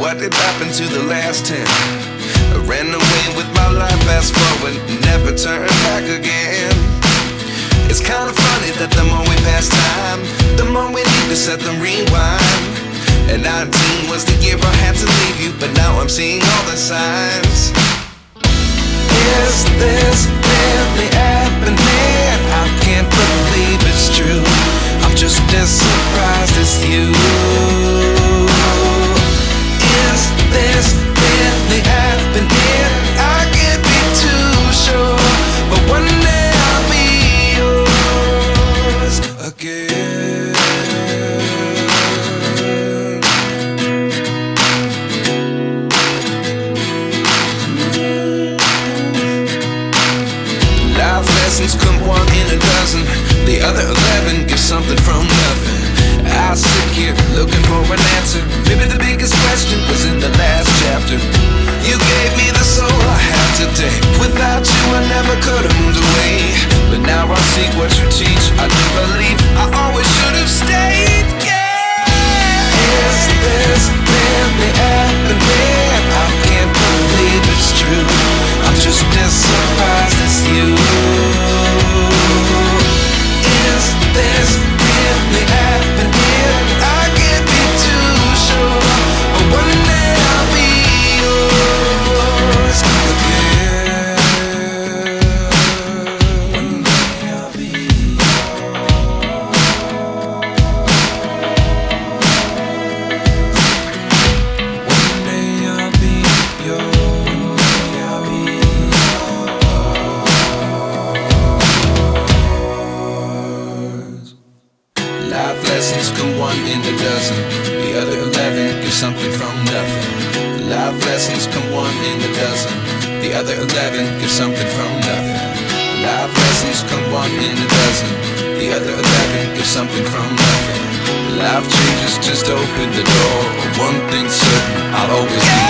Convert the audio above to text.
what did happen to the last 10? I ran away with my life, fast forward, never turn back again. It's kind of funny that the more we pass time, the more we need to set them rewind. And 19 was the year I had to leave you, but now I'm seeing all the signs. Is this really happening? I can't believe it's true. I'm just as surprised as you. Is this really happening? I can't be too sure, but one day I'll be yours again. Life lessons come one in a dozen. The other 11 get something from nothing. I sit here looking for an answer. Maybe the biggest question was in the last chapter. You gave me the soul I have today. Without you I never could have moved away. But now I see what you teach. I do believe I always should have stayed. Yeah. Is this really happening? I can't believe it's true. I'm just as surprised as you. Is this really happening? I can't be too sure, but one day I'll be yours again. One day I'll be yours. One day I'll be yours. One day I'll be yours. Life lessons come one in a dozen. The other 11 give something from nothing. Life lessons come one in a dozen. The other 11 give something from nothing. Life lessons come one in a dozen. The other 11 give something from nothing. Life changes just open the door. One thing's certain, I'll always be